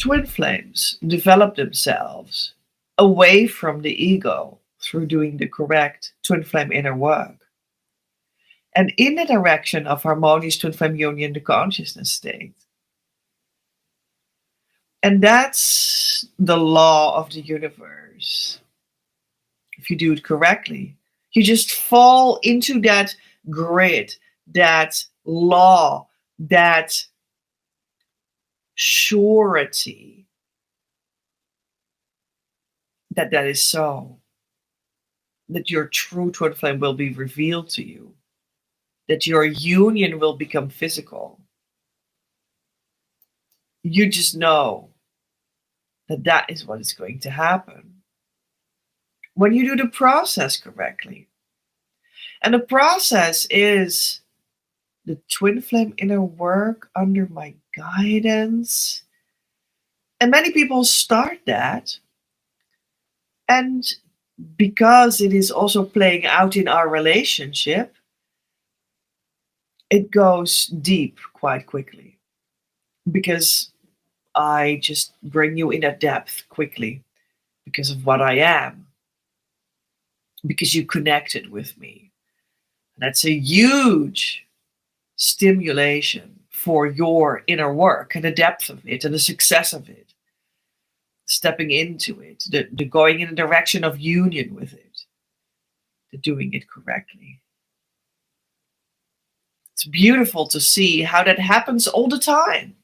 Twin flames develop themselves away from the ego through doing the correct twin flame inner work and in the direction of harmonious twin flame union, the consciousness state. And that's the law of the universe. If you do it correctly, you just fall into that grid, that law, that surety that is so. That your true twin flame will be revealed to you. That your union will become physical. You just know that is what is going to happen when you do the process correctly. And the process is the twin flame inner work under my guidance. And many people start that. And because it is also playing out in our relationship, it goes deep quite quickly. Because I just bring you in a depth quickly because of what I am. Because you connected with me. That's a huge stimulation for your inner work and the depth of it and the success of it. Stepping into it, the going in a direction of union with it, the doing it correctly. It's beautiful to see how that happens all the time.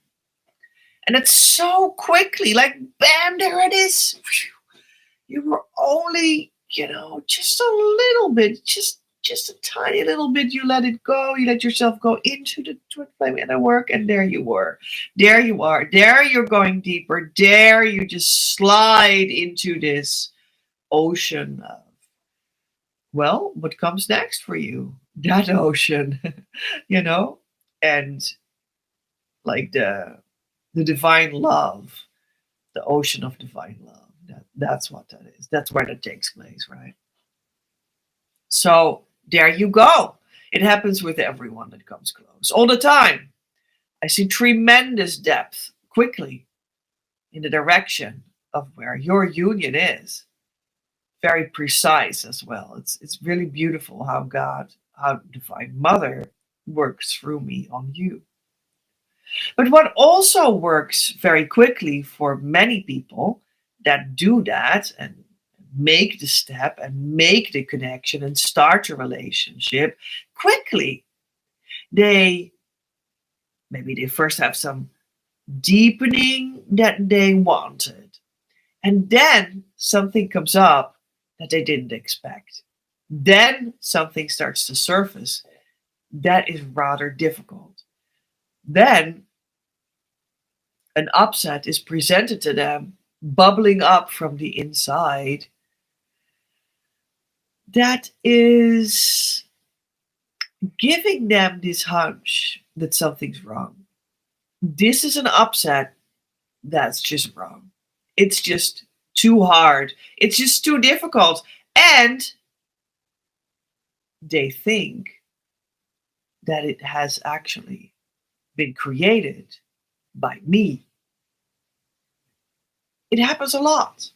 And it's so quickly, like bam, there it is. You were only, just a little bit, just a tiny little bit, you let it go, you let yourself go into the twin flame inner work, and there you were. There you are. There you're going deeper. There you just slide into this ocean of, well, what comes next for you? That ocean, and like the divine love, the ocean of divine love. That's what that is. That's where that takes place, right? So there you go. It happens with everyone that comes close all the time. I see tremendous depth quickly in the direction of where your union is. Very precise as well. It's really beautiful how Divine Mother works through me on you. But what also works very quickly for many people that do that and make the step and make the connection and start a relationship quickly, maybe they first have some deepening that they wanted, and then something comes up that they didn't expect. Then something starts to surface that is rather difficult. Then an upset is presented to them, bubbling up from the inside, that is giving them this hunch that something's wrong. This is an upset that's just wrong. It's just too hard. It's just too difficult. And they think that it has actually been created by me. It happens a lot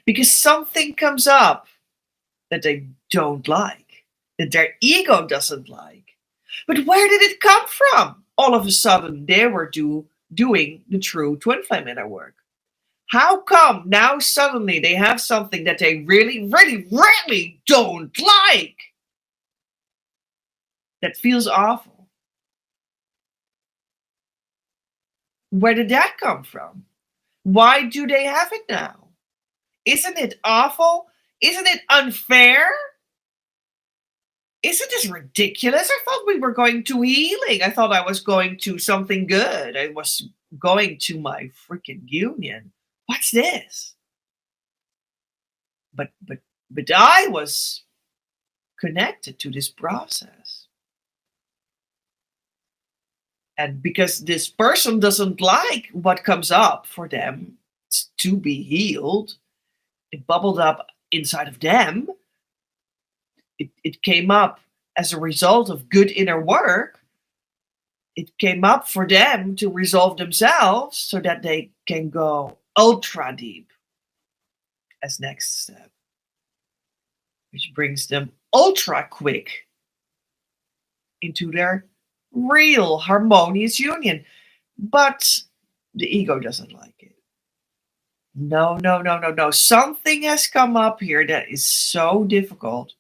because something comes up that they don't like, that their ego doesn't like. But where did it come from? All of a sudden, they were doing the true twin flame inner work. How come now suddenly they have something that they really, really, really don't like? That feels awful. Where did that come from? Why do they have it now? Isn't it awful? Isn't it unfair? Isn't this ridiculous? I thought we were going to healing. I thought I was going to something good. I was going to my freaking union. What's this? But I was connected to this process. And because this person doesn't like what comes up for them to be healed, it bubbled up inside of them. It came up as a result of good inner work. it came up for them to resolve themselves so that they can go ultra deep as next step, which brings them ultra quick into their real harmonious union. But the ego doesn't like it. No, no, no, no, no. Something has come up here that is so difficult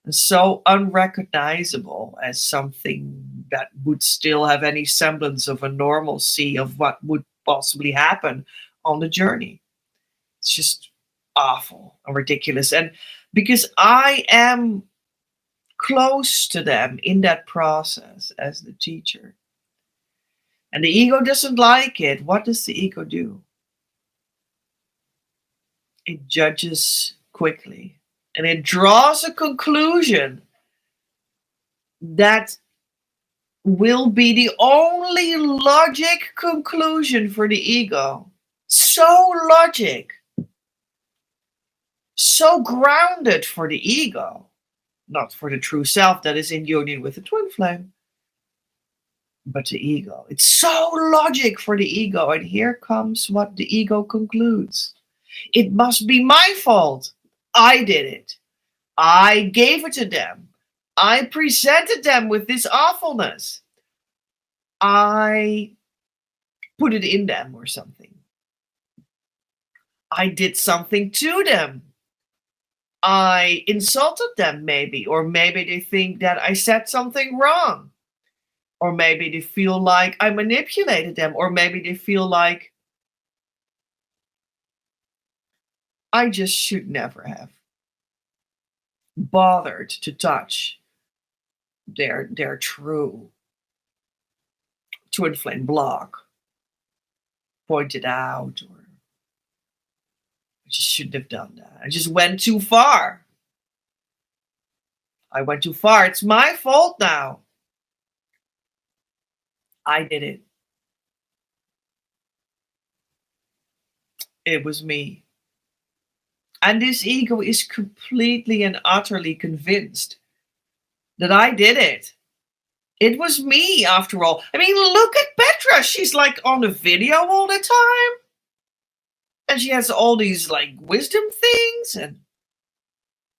and so unrecognizable as something that would still have any semblance of a normalcy of what would possibly happen on the journey. It's just awful and ridiculous. And because I am close to them in that process as the teacher, and the ego doesn't like it, what does the ego do? It judges quickly and it draws a conclusion that will be the only logic conclusion for the ego. So logic, so grounded for the ego, not for the true self that is in union with the twin flame, but the ego. It's so logic for the ego. And here comes what the ego concludes. It must be my fault. I did it. I gave it to them. I presented them with this awfulness. I put it in them or something. I did something to them. I insulted them maybe, or maybe they think that I said something wrong. Or maybe they feel like I manipulated them, or maybe they feel like I just should never have bothered to touch their true twin flame block, pointed out, or I just shouldn't have done that. I just went too far. I went too far. It's my fault now. I did it. It was me. And this ego is completely and utterly convinced that I did it. It was me, after all. I mean, look at Petra. She's like on the video all the time. And she has all these like wisdom things. And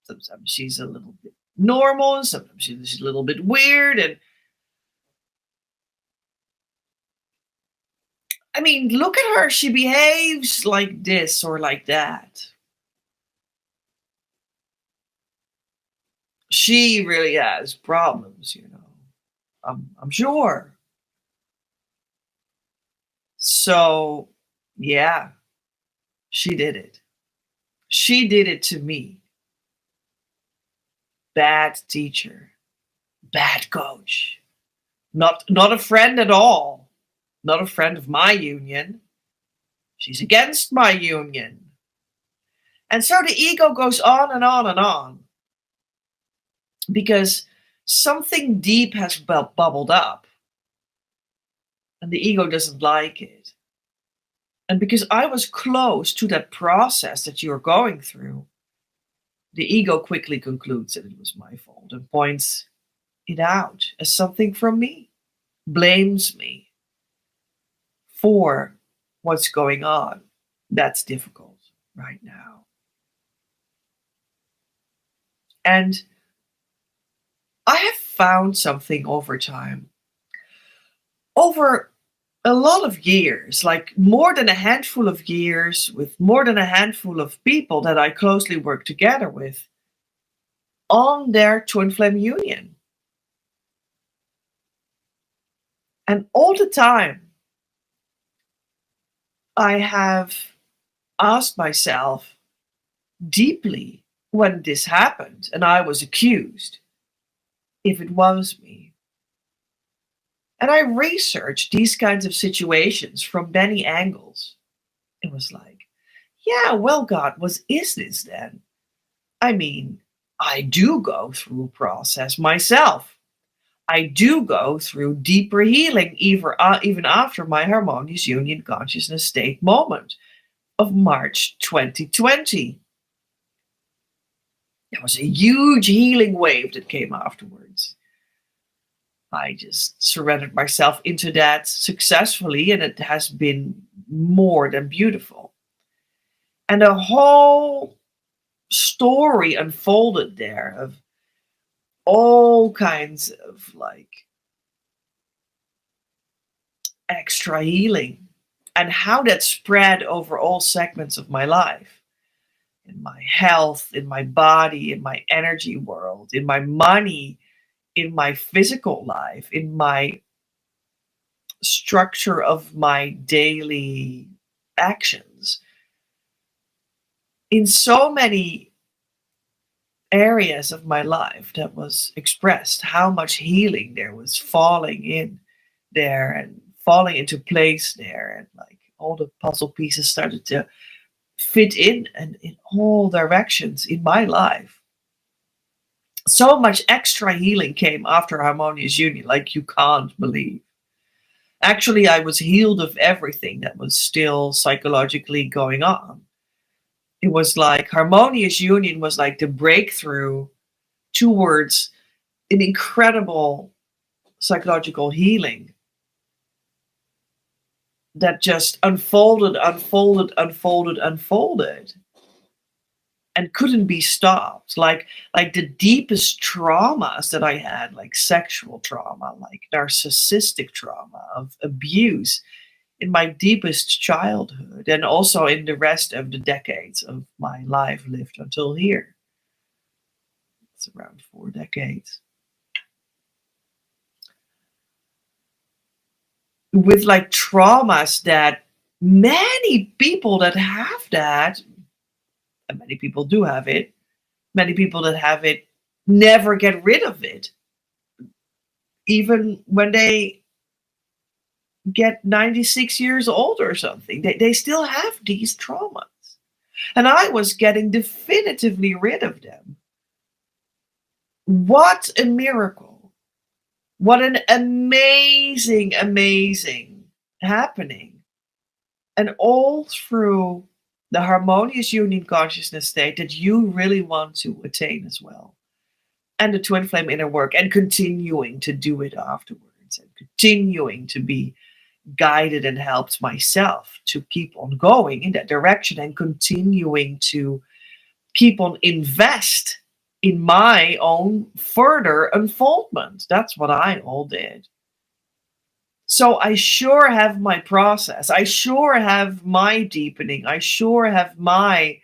sometimes she's a little bit normal. And sometimes she's a little bit weird. And I mean, look at her. She behaves like this or like that. She really has problems, you know. I'm sure. So, yeah, she did it. She did it to me. Bad teacher, bad coach, not a friend at all, not a friend of my union. She's against my union. And so the ego goes on and on and on because something deep has bubbled up and the ego doesn't like it. And because I was close to that process that you're going through, the ego quickly concludes that it was my fault and points it out as something from me, blames me for what's going on. That's difficult right now. And I have found something over time, over a lot of years, like more than a handful of years, with more than a handful of people that I closely work together with on their twin flame union. And all the time, I have asked myself deeply when this happened and I was accused, if it was me. And I researched these kinds of situations from many angles. It was like, yeah, well, God, what is this then? I mean, I do go through a process myself. I do go through deeper healing, even after my harmonious union consciousness state moment of March 2020. There was a huge healing wave that came afterwards. I just surrendered myself into that successfully, and it has been more than beautiful. And a whole story unfolded there of all kinds of like extra healing and how that spread over all segments of my life, in my health, in my body, in my energy world, in my money, in my physical life, in my structure of my daily actions, in so many areas of my life that was expressed how much healing there was falling in there and falling into place there, and like all the puzzle pieces started to fit in and in all directions in my life. So much extra healing came after harmonious union, like you can't believe. Actually, I was healed of everything that was still psychologically going on. It was like harmonious union was like the breakthrough towards an incredible psychological healing that just unfolded, unfolded, unfolded, unfolded, and couldn't be stopped. Like the deepest traumas that I had, like sexual trauma, like narcissistic trauma of abuse in my deepest childhood, and also in the rest of the decades of my life lived until here. It's around 4 decades. With like traumas that many people that have that, and many people do have it, many people that have it never get rid of it. Even when they get 96 years old or something, they still have these traumas. And I was getting definitively rid of them. What a miracle. What an amazing, amazing happening. And all through the harmonious union consciousness state that you really want to attain as well. And the twin flame inner work, and continuing to do it afterwards, and continuing to be guided and helped myself to keep on going in that direction, and continuing to keep on invest in my own further unfoldment. That's what I all did. So I sure have my process. I sure have my deepening. I sure have my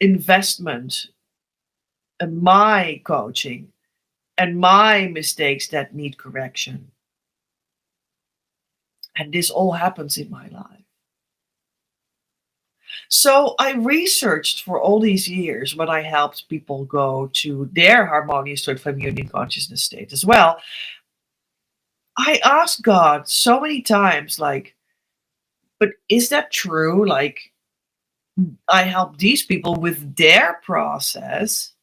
investment and my coaching and my mistakes that need correction. And this all happens in my life. So I researched for all these years when I helped people go to their harmonious twin flame union consciousness state as well. I asked God so many times, like, but is that true? Like, I help these people with their process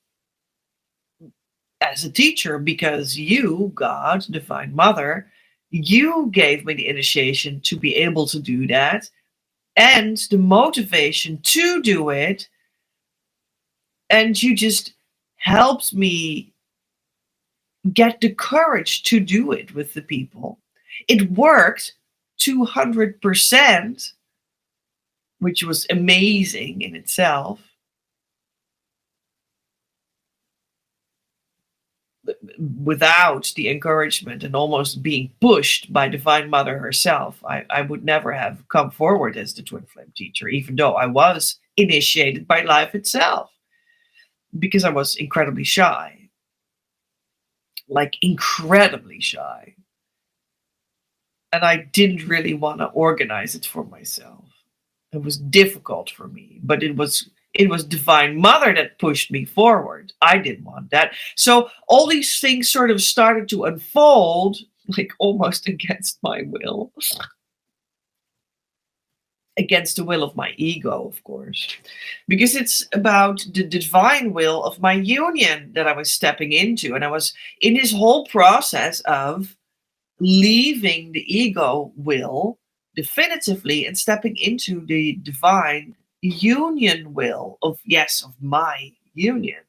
as a teacher because you, God, Divine Mother, you gave me the initiation to be able to do that and the motivation to do it. And you just helped me get the courage to do it with the people. It worked 200%, which was amazing in itself. Without the encouragement and almost being pushed by Divine Mother herself, I would never have come forward as the twin flame teacher, even though I was initiated by life itself, because I was incredibly shy, like incredibly shy. And I didn't really want to organize it for myself. It was difficult for me, but it was Divine Mother that pushed me forward. I didn't want that. So all these things sort of started to unfold, like almost against my will. Against the will of my ego, of course. Because it's about the divine will of my union that I was stepping into. And I was in this whole process of leaving the ego will definitively and stepping into the divine union will of, yes, of my union.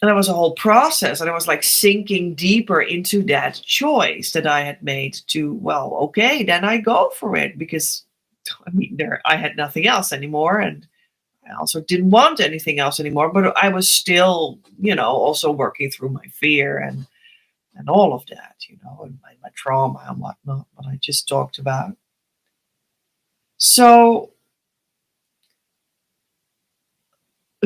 And that was a whole process. And I was like sinking deeper into that choice that I had made to, well, okay, then I go for it because I mean, I had nothing else anymore. And I also didn't want anything else anymore, but I was still, also working through my fear and all of that, and my trauma and whatnot, what I just talked about. So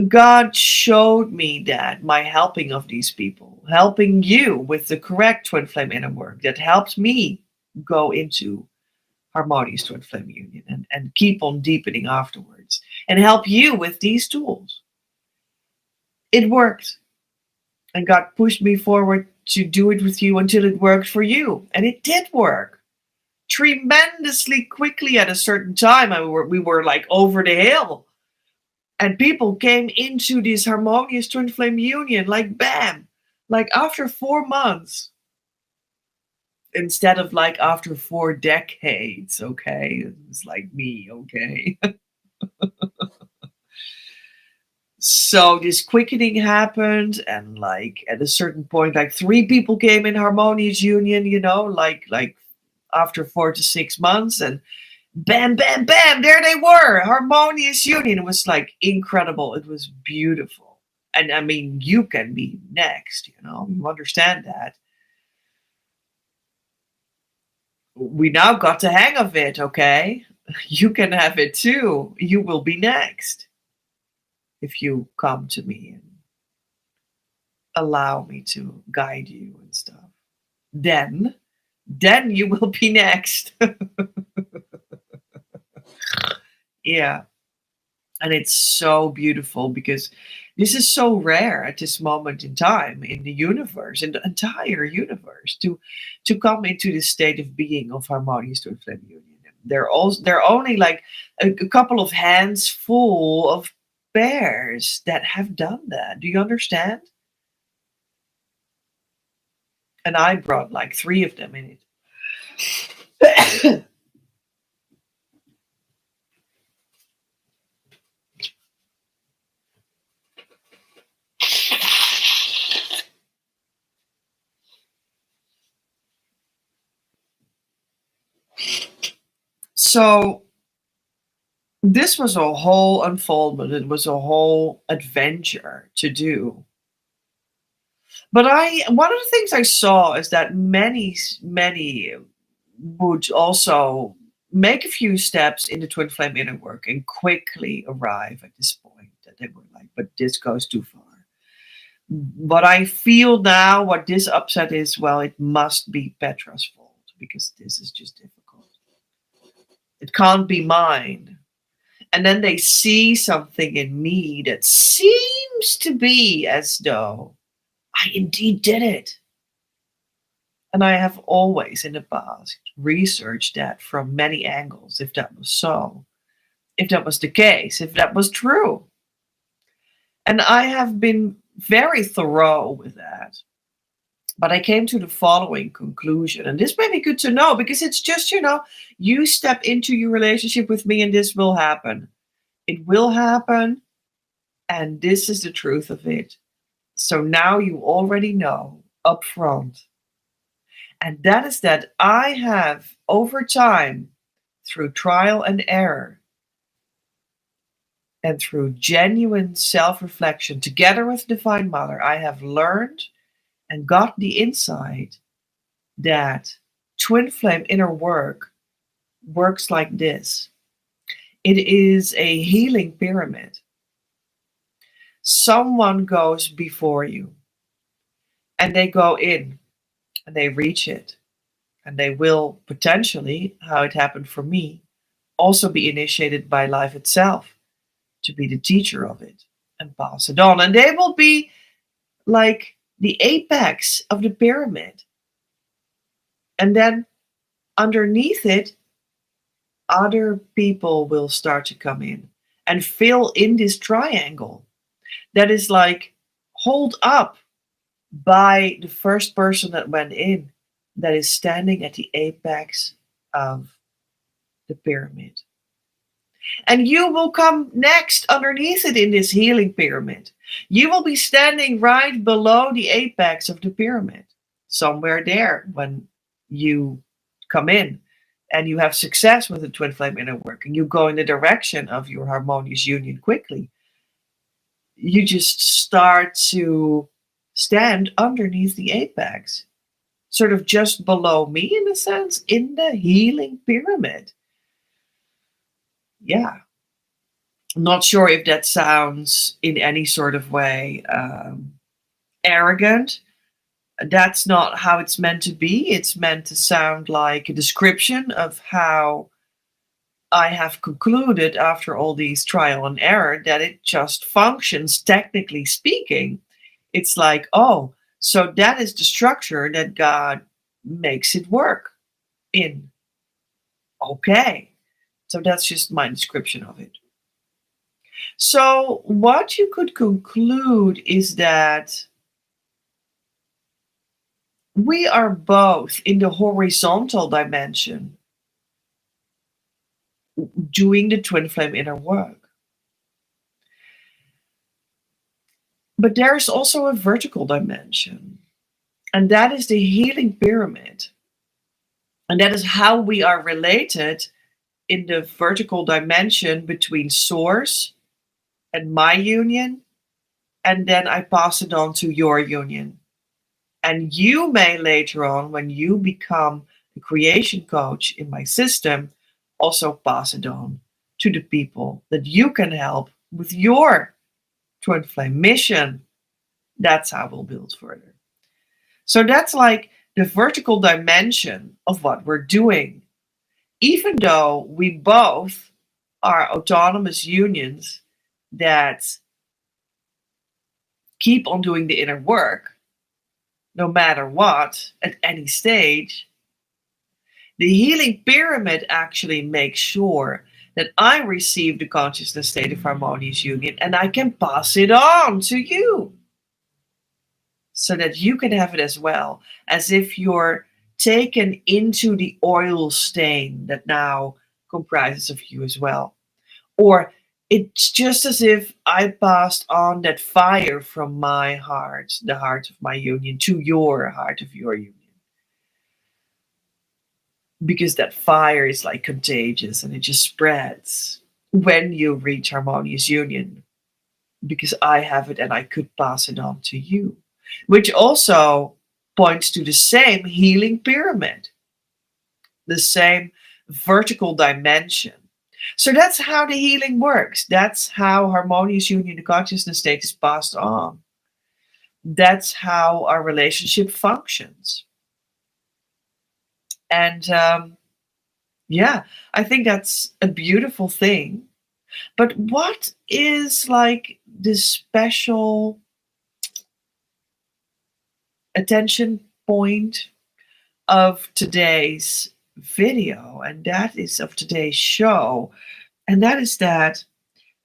God showed me that my helping of these people, helping you with the correct twin flame inner work that helped me go into harmonious twin flame union and keep on deepening afterwards and help you with these tools. It worked. And God pushed me forward to do it with you until it worked for you. And it did work tremendously quickly at a certain time. We were like over the hill. And people came into this harmonious twin flame union like bam, like after 4 months. Instead of like after 4 decades, okay? It was like me, okay? So this quickening happened, and like at a certain point, like 3 people came in harmonious union, like after 4 to 6 months, and bam, bam, bam, there they were, harmonious union. It was like incredible. It was beautiful. And I mean, you can be next, you understand that. We now got the hang of it, okay? You can have it too. You will be next if you come to me and allow me to guide you and stuff. Then you will be next. Yeah. And it's so beautiful because this is so rare at this moment in time in the universe, in the entire universe, to come into this state of being of harmonious twin flame union. They're only like a couple of hands full of bears that have done that. Do you understand? And I brought like 3 of them in it. So this was a whole unfoldment. It was a whole adventure to do. But one of the things I saw is that many would also make a few steps in the twin flame inner work and quickly arrive at this point that they were like, but this goes too far. But I feel now what this upset is, well, it must be Petra's fault because this is just difficult. It can't be mine. And then they see something in me that seems to be as though I indeed did it. And I have always in the past researched that from many angles, if that was so, if that was the case, if that was true. And I have been very thorough with that. But I came to the following conclusion, and this may be good to know because it's just, you step into your relationship with me and this will happen. It will happen, and this is the truth of it. So now you already know up front. And that is that I have, over time, through trial and error, and through genuine self-reflection, together with Divine Mother, I have learned and got the insight that twin flame inner work works like this. It is a healing pyramid. Someone goes before you, and they go in, and they reach it, and they will potentially, how it happened for me, also be initiated by life itself to be the teacher of it and pass it on. And they will be like the apex of the pyramid. And then underneath it, other people will start to come in and fill in this triangle that is like hold up by the first person that went in, that is standing at the apex of the pyramid. And you will come next underneath it in this healing pyramid. You will be standing right below the apex of the pyramid, somewhere there when you come in and you have success with the twin flame inner work and you go in the direction of your harmonious union quickly. You just start to stand underneath the apex, sort of just below me in a sense, in the healing pyramid. Yeah. I'm not sure if that sounds in any sort of way arrogant. That's not how it's meant to be. It's meant to sound like a description of how I have concluded after all these trial and error that it just functions, technically speaking. It's like, oh, so that is the structure that God makes it work in. Okay. So that's just my description of it. So what you could conclude is that we are both in the horizontal dimension doing the twin flame inner work. But there's also a vertical dimension, and that is the healing pyramid. And that is how we are related in the vertical dimension between source and my union, and then I pass it on to your union. And you may later on, when you become the creation coach in my system, also pass it on to the people that you can help with your twin flame mission. That's how we'll build further. So that's like the vertical dimension of what we're doing. Even though we both are autonomous unions that keep on doing the inner work, no matter what, at any stage, the healing pyramid actually makes sure that I receive the consciousness state of harmonious union and I can pass it on to you so that you can have it as well, as if you're taken into the oil stain that now comprises of you as well. Or it's just as if I passed on that fire from my heart, the heart of my union, to your heart of your union. Because that fire is like contagious and it just spreads when you reach harmonious union. Because I have it and I could pass it on to you. Which also points to the same healing pyramid, the same vertical dimension. So that's how the healing works. That's how harmonious union, the consciousness state, is passed on. That's how our relationship functions. And yeah, I think that's a beautiful thing. But what is like the special attention point of today's video, and that is of today's show, and that is that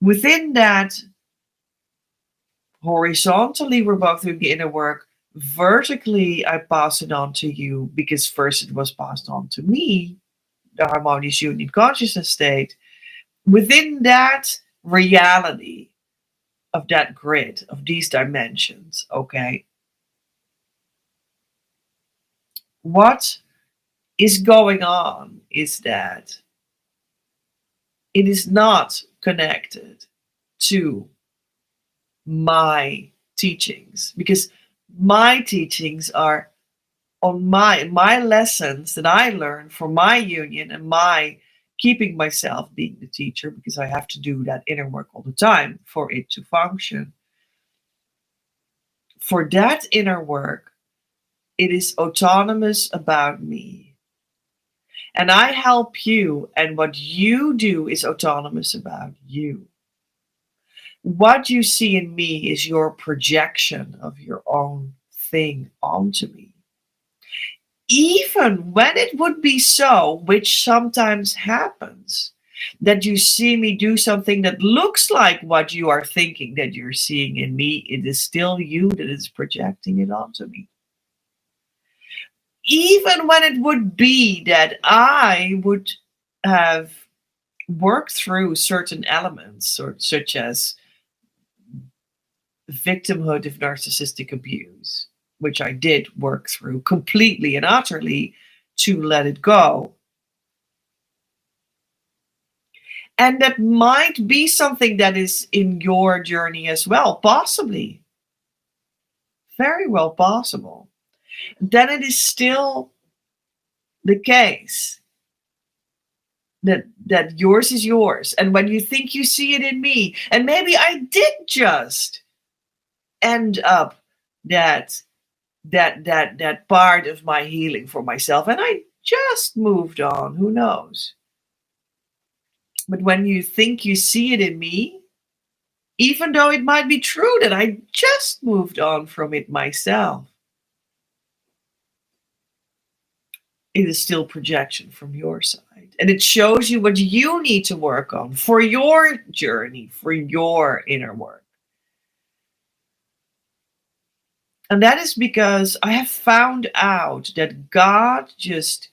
within that horizontally we're both doing the inner work, vertically I pass it on to you because first it was passed on to me, the harmonious union consciousness state. Within that reality of that grid of these dimensions, okay, what is going on is that it is not connected to my teachings, because my teachings are on my lessons that I learned for my union and my keeping myself being the teacher, because I have to do that inner work all the time for it to function. For that inner work, it is autonomous about me. And I help you, and what you do is autonomous about you. What you see in me is your projection of your own thing onto me. Even when it would be so, which sometimes happens, that you see me do something that looks like what you are thinking that you're seeing in me, it is still you that is projecting it onto me. Even when it would be that I would have work through certain elements, such as victimhood of narcissistic abuse, which I did work through completely and utterly to let it go. And that might be something that is in your journey as well, possibly. Very well possible. Then it is still the case that yours is yours. And when you think you see it in me, and maybe I did just end up that part of my healing for myself, and I just moved on, who knows? But when you think you see it in me, even though it might be true that I just moved on from it myself, it is still projection from your side. And it shows you what you need to work on for your journey, for your inner work. And that is because I have found out that God is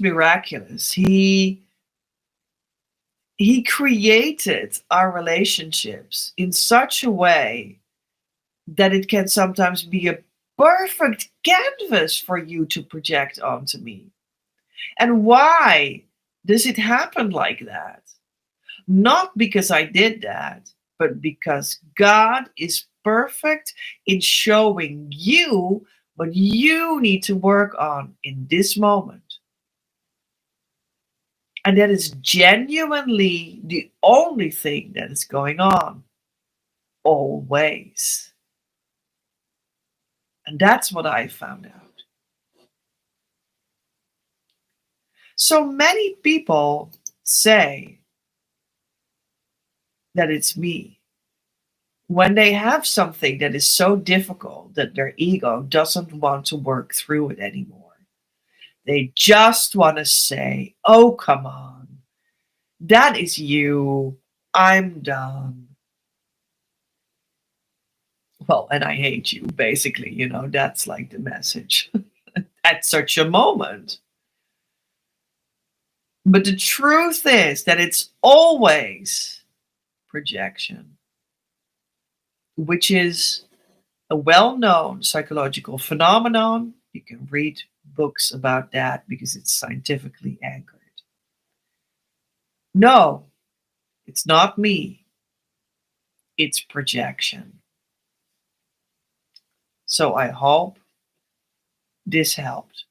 miraculous. He created our relationships in such a way that it can sometimes be a perfect canvas for you to project onto me. And why does it happen like that? Not because I did that, but because God is perfect in showing you what you need to work on in this moment. And that is genuinely the only thing that is going on. Always. And that's what I found out. So many people say that it's me when they have something that is so difficult that their ego doesn't want to work through it anymore. They just want to say, oh, come on. That is you. I'm done. Well, and I hate you, basically. That's like the message at such a moment. But the truth is that it's always projection, which is a well-known psychological phenomenon. You can read books about that because it's scientifically anchored. No, it's not me. It's projection. So I hope this helped.